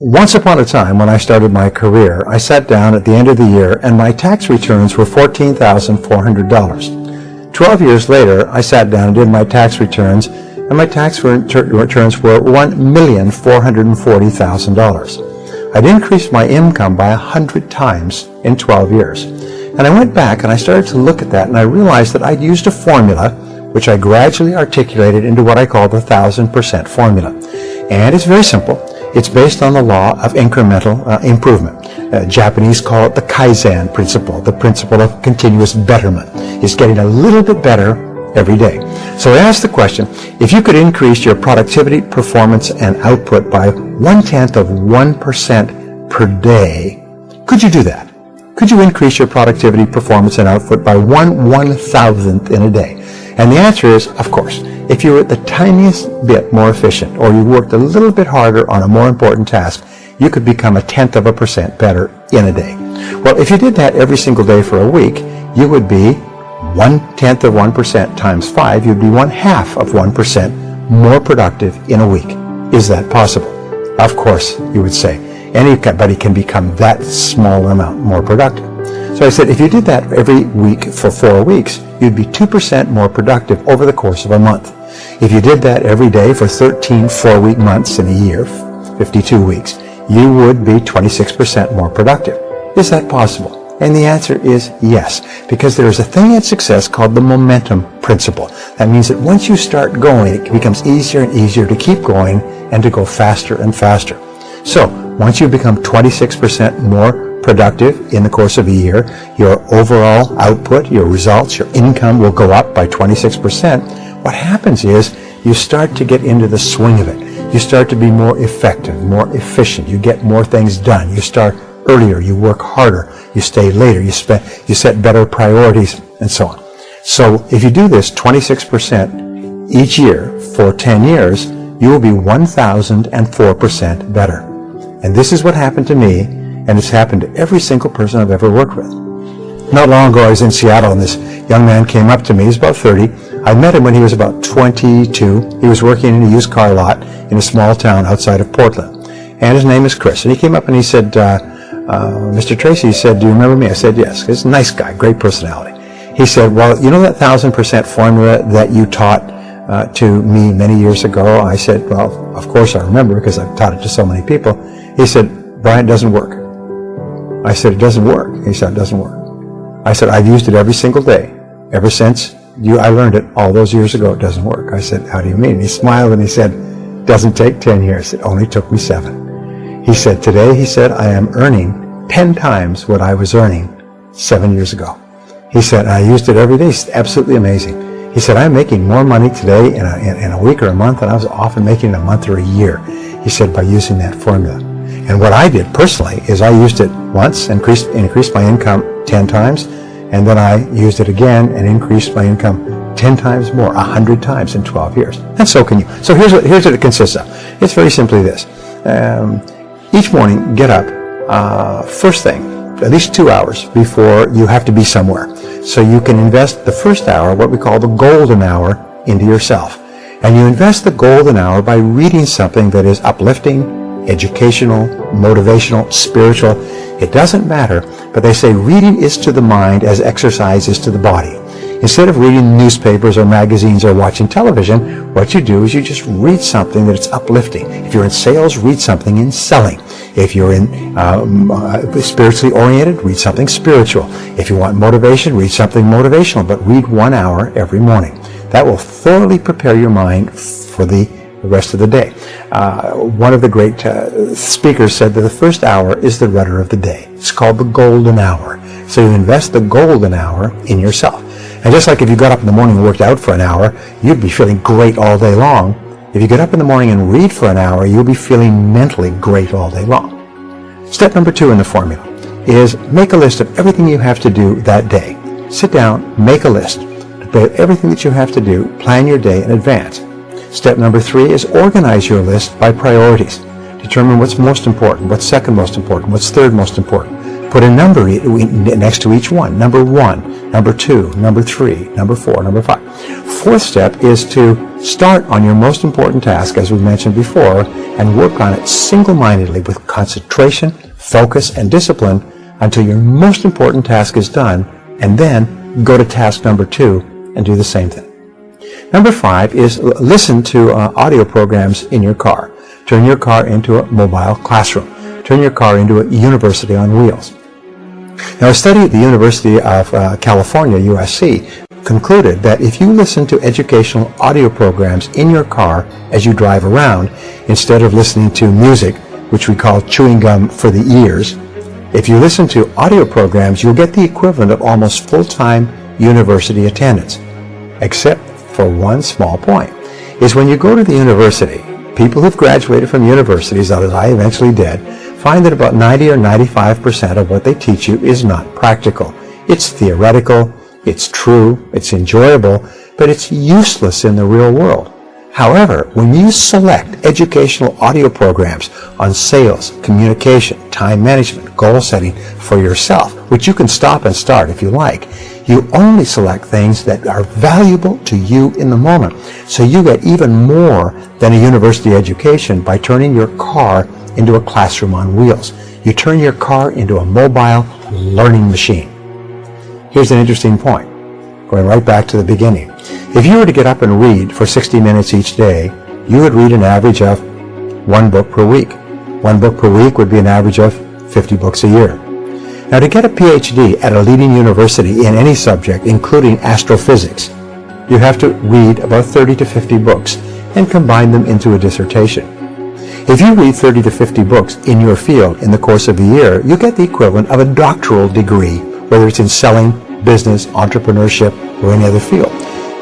Once upon a time, when I started my career, I sat down at the end of the year and my tax returns were $14,400. 12 years later, I sat down and did my tax returns, and my tax returns were $1,440,000. I'd increased my income by 100 times in 12 years. And I went back and I started to look at that, and I realized that I'd used a formula which I gradually articulated into what I call the 1,000% formula. And it's very simple. It's based on the law of incremental improvement. Japanese call it the Kaizen principle, the principle of continuous betterment. It's getting a little bit better every day. So I asked the question, if you could increase your productivity, performance, and output by 0.1% per day, could you do that? Could you increase your productivity, performance, and output by 1/1000th in a day? And the answer is, of course. If you were the tiniest bit more efficient, or you worked a little bit harder on a more important task, you could become 0.1% better in a day. Well, if you did that every single day for a week, you would be 0.1% times 5, you'd be 0.5% more productive in a week. Is that possible? Of course, you would say. Anybody can become that small amount more productive. So I said, if you did that every week for 4 weeks, you'd be 2% more productive over the course of a month. If you did that every day for 13 4-week months in a year, 52 weeks, you would be 26% more productive. Is that possible? And the answer is yes, because there is a thing in success called the momentum principle. That means that once you start going, it becomes easier and easier to keep going and to go faster and faster. So, once you become 26% more productive in the course of a year, your overall output, your results, your income will go up by 26%. What happens is you start to get into the swing of it. You start to be more effective, more efficient. You get more things done. You start earlier. You work harder. You stay later. You set better priorities, and so on. So if you do this 26% each year for 10 years, you will be 1,004% better. And this is what happened to me, and it's happened to every single person I've ever worked with. Not long ago, I was in Seattle, and this young man came up to me. He was about 30. I met him when he was about 22. He was working in a used car lot in a small town outside of Portland. And his name is Chris. And he came up and he said, Mr. Tracy, he said, do you remember me? I said, yes. He's a nice guy, great personality. He said, well, you know that 1,000% formula that you taught to me many years ago? I said, well, of course I remember, because I've taught it to so many people. He said, Brian, it doesn't work. I said, it doesn't work. He said, it doesn't work. I said, I've used it every single day. Ever since I learned it all those years ago, it doesn't work. I said, how do you mean? And he smiled and he said, it doesn't take 10 years. It only took me 7. He said, today, he said, I am earning 10 times what I was earning 7 years ago. He said, I used it every day. It's absolutely amazing. He said, I'm making more money today in a week or a month than I was often making in a month or a year. He said, by using that formula. And what I did personally is I used it once, increased my income 10 times, and then I used it again and increased my income 10 times more, 100 times in 12 years. And so can you. So here's what it consists of. It's very simply this. Each morning, get up first thing, at least 2 hours before you have to be somewhere. So you can invest the first hour, what we call the golden hour, into yourself. And you invest the golden hour by reading something that is uplifting, educational, motivational, spiritual. It doesn't matter, but they say reading is to the mind as exercise is to the body. Instead of reading newspapers or magazines or watching television, what you do is you just read something that's uplifting. If you're in sales, read something in selling. If you're in spiritually oriented, read something spiritual. If you want motivation, read something motivational, but read 1 hour every morning. That will thoroughly prepare your mind for the rest of the day. One of the great speakers said that the first hour is the rudder of the day. It's called the golden hour. So you invest the golden hour in yourself. And just like if you got up in the morning and worked out for an hour, you'd be feeling great all day long. If you get up in the morning and read for an hour, you'll be feeling mentally great all day long. Step number 2 in the formula is make a list of everything you have to do that day. Sit down, make a list of everything that you have to do, plan your day in advance. Step number 3 is organize your list by priorities. Determine what's most important, what's second most important, what's third most important. Put a number next to each one. Number 1, number 2, number 3, number 4, number 5. fourth step is to start on your most important task, as we mentioned before, and work on it single-mindedly with concentration, focus, and discipline until your most important task is done, and then go to task number 2 and do the same thing. Number 5 is listen to audio programs in your car. Turn your car into a mobile classroom. Turn your car into a university on wheels. Now, a study at the University of California, USC, concluded that if you listen to educational audio programs in your car as you drive around, instead of listening to music, which we call chewing gum for the ears, if you listen to audio programs, you'll get the equivalent of almost full-time university attendance. Except for one small point, is when you go to the university, people who've graduated from universities, as I eventually did, find that about 90 or 95% of what they teach you is not practical. It's theoretical, it's true, it's enjoyable, but it's useless in the real world. However, when you select educational audio programs on sales, communication, time management, goal setting for yourself, which you can stop and start if you like, you only select things that are valuable to you in the moment. So you get even more than a university education by turning your car into a classroom on wheels. You turn your car into a mobile learning machine. Here's an interesting point, going right back to the beginning. If you were to get up and read for 60 minutes each day, you would read an average of 1 book per week. 1 book per week would be an average of 50 books a year. Now, to get a PhD at a leading university in any subject, including astrophysics, you have to read about 30 to 50 books and combine them into a dissertation. If you read 30 to 50 books in your field in the course of a year, you get the equivalent of a doctoral degree, whether it's in selling, business, entrepreneurship, or any other field.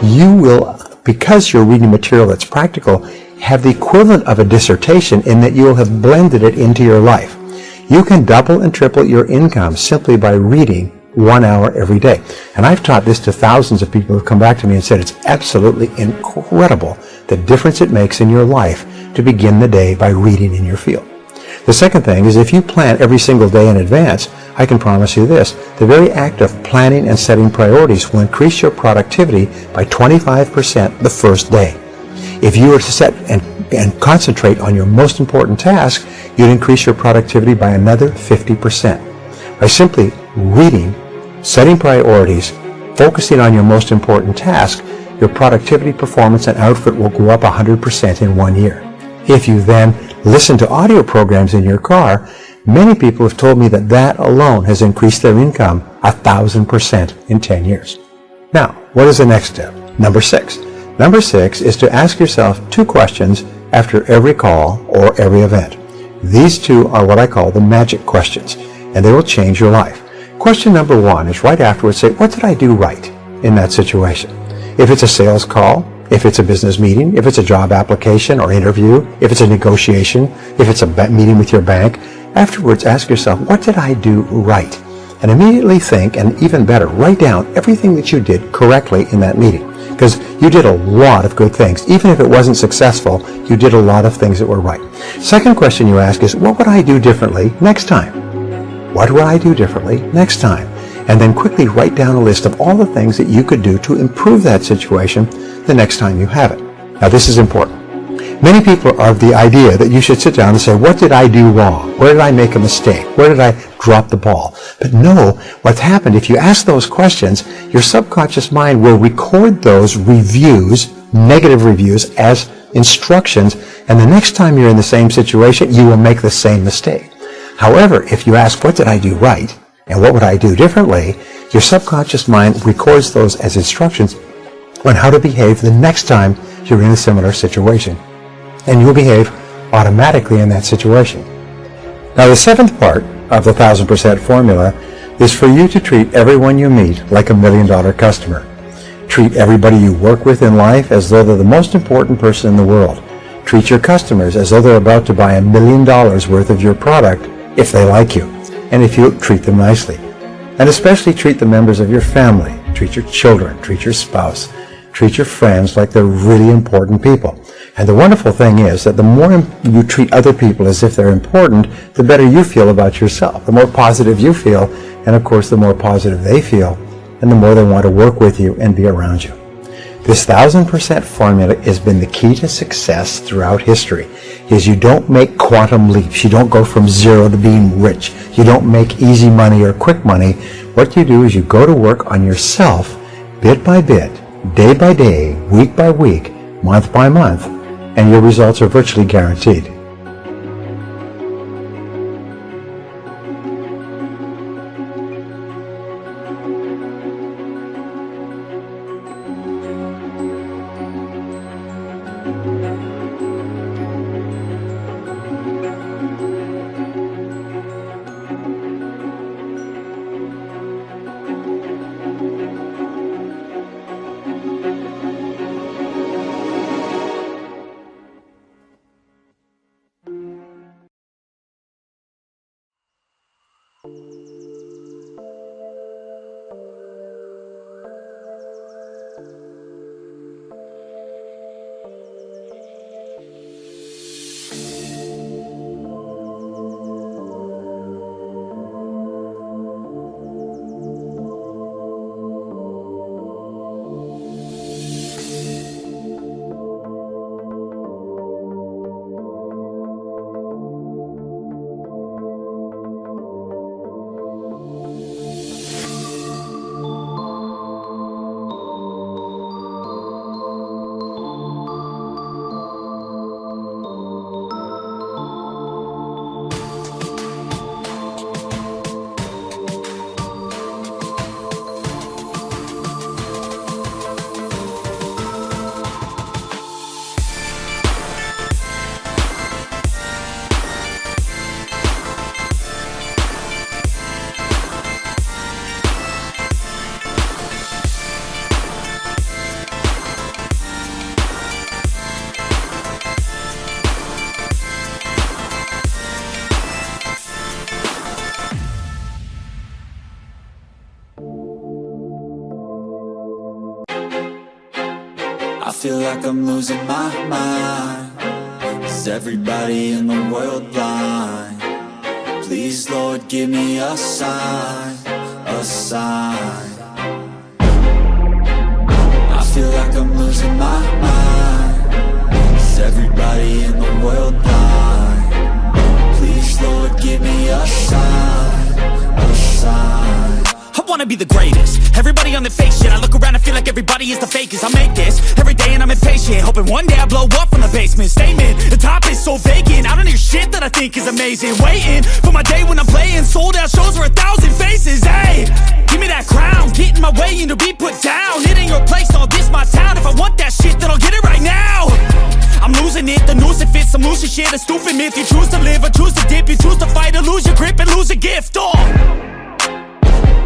You will, because you're reading material that's practical, have the equivalent of a dissertation in that you will have blended it into your life. You can double and triple your income simply by reading 1 hour every day. And I've taught this to thousands of people who have come back to me and said it's absolutely incredible the difference it makes in your life to begin the day by reading in your field. The second thing is if you plan every single day in advance, I can promise you this, the very act of planning and setting priorities will increase your productivity by 25% the first day. If you were to set and concentrate on your most important task, you'd increase your productivity by another 50%. By simply reading, setting priorities, focusing on your most important task, your productivity, performance, and output will go up 100% in 1 year. If you then listen to audio programs in your car, many people have told me that that alone has increased their income 1,000% in 10 years. Now, what is the next step? Number 6. Number 6 is to ask yourself 2 questions after every call or every event. These 2 are what I call the magic questions, and they will change your life. Question number 1 is right afterwards, say, what did I do right in that situation? If it's a sales call, if it's a business meeting, if it's a job application or interview, if it's a negotiation, if it's a meeting with your bank, afterwards ask yourself, what did I do right? And immediately think, and even better, write down everything that you did correctly in that meeting. Because you did a lot of good things. Even if it wasn't successful, you did a lot of things that were right. Second question you ask is, what would I do differently next time? What would I do differently next time? And then quickly write down a list of all the things that you could do to improve that situation the next time you have it. Now, this is important. Many people are of the idea that you should sit down and say, what did I do wrong? Where did I make a mistake? Where did I drop the ball? But no, what's happened, if you ask those questions, your subconscious mind will record those reviews, negative reviews, as instructions, and the next time you're in the same situation, you will make the same mistake. However, if you ask, what did I do right? And what would I do differently? Your subconscious mind records those as instructions on how to behave the next time you're in a similar situation. And you'll behave automatically in that situation. Now, the 7th part of the 1,000% formula is for you to treat everyone you meet like $1 million customer. Treat everybody you work with in life as though they're the most important person in the world. Treat your customers as though they're about to buy $1 million worth of your product if they like you, and if you treat them nicely. And especially treat the members of your family. Treat your children, treat your spouse, treat your friends like they're really important people. And the wonderful thing is that the more you treat other people as if they're important, the better you feel about yourself. The more positive you feel, and of course the more positive they feel, and the more they want to work with you and be around you. This 1000% formula has been the key to success throughout history. Is you don't make quantum leaps. You don't go from zero to being rich. You don't make easy money or quick money. What you do is you go to work on yourself bit by bit, day by day, week by week, month by month, and your results are virtually guaranteed. I feel like I'm losing my mind. Is everybody in the world blind? Please, Lord, give me a sign, a sign. I feel like I'm losing my mind. Is everybody in the world blind? Please, Lord, give me a sign, a sign. I wanna be the greatest. Everybody on the fake shit. I look around and feel like everybody is the fakest. I make this every day and I'm impatient, hoping one day I blow up from the basement. Statement, the top is so vacant. I don't hear shit that I think is amazing. Waiting for my day when I'm playing sold out shows for 1,000 faces. Hey, give me that crown, get in my way and to be put down. It ain't your place, no, this my town. If I want that shit, then I'll get it right now. I'm losing it, the noose it fits, some losing shit, a stupid myth. You choose to live or choose to dip, you choose to fight or lose your grip and lose a gift.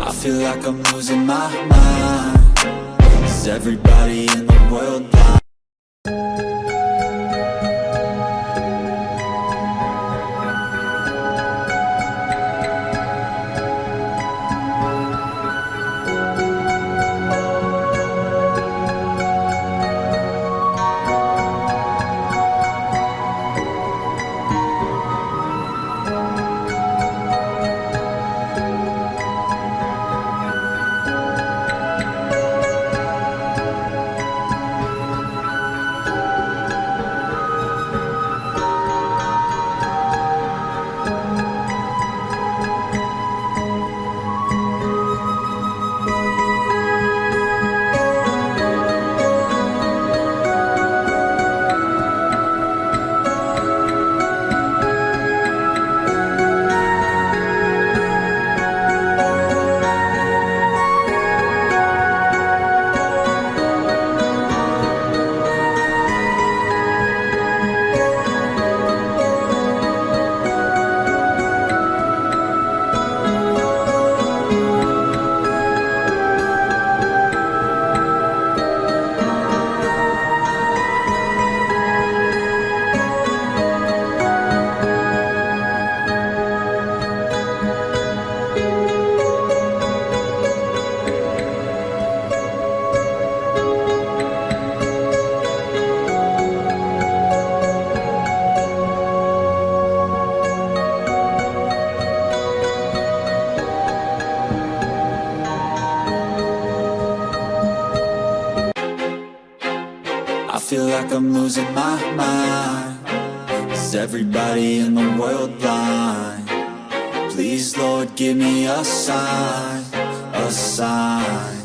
I feel like I'm losing my mind. Is everybody in the world blind? like I'm losing my mind. Is everybody in the world blind? Please, Lord, give me a sign, a sign.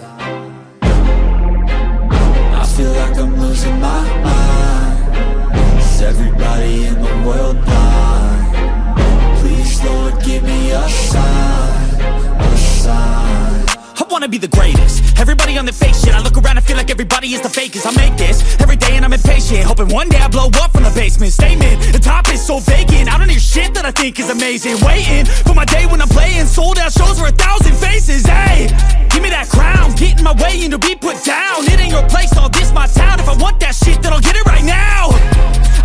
I feel like I'm losing my mind. Is everybody in the world blind? Please, Lord, give me a sign, a sign. I wanna be the greatest. Everybody on the fake shit. I look around and feel like everybody is the fakest. I make this every day and I'm impatient, hoping one day I blow up from the basement. Statement, the top is so vacant. I don't hear shit that I think is amazing. Waiting for my day when I'm playing sold out shows for 1,000 faces. Hey, give me that crown, get in my way and to be put down. It ain't your place, all this my town. If I want that shit, then I'll get it right now.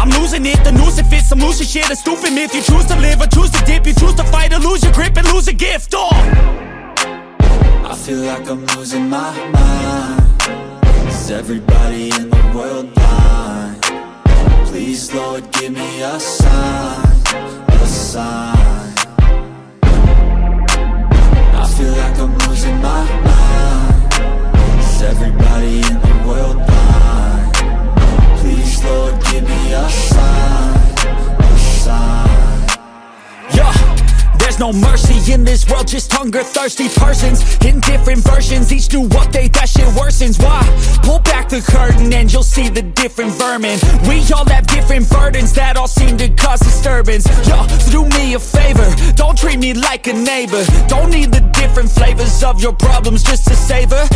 I'm losing it, the noose it fits. I'm losing shit, a stupid myth. You choose to live or choose to dip. You choose to fight or lose your grip and lose a gift. I feel like I'm losing my mind. Is everybody in the world blind? Please, Lord, give me a sign, a sign. I feel like I'm losing my mind. Is everybody in the world blind? Please, Lord, give me a sign, a sign. Yeah, there's no mercy in this world, just hunger-thirsty persons in different versions, each new update, that shit worsens. Why? Pull back the curtain and you'll see the different vermin. We all have different burdens that all seem to cause disturbance. Yo, so do me a favor, don't treat me like a neighbor. Don't need the different flavors of your problems just to savor.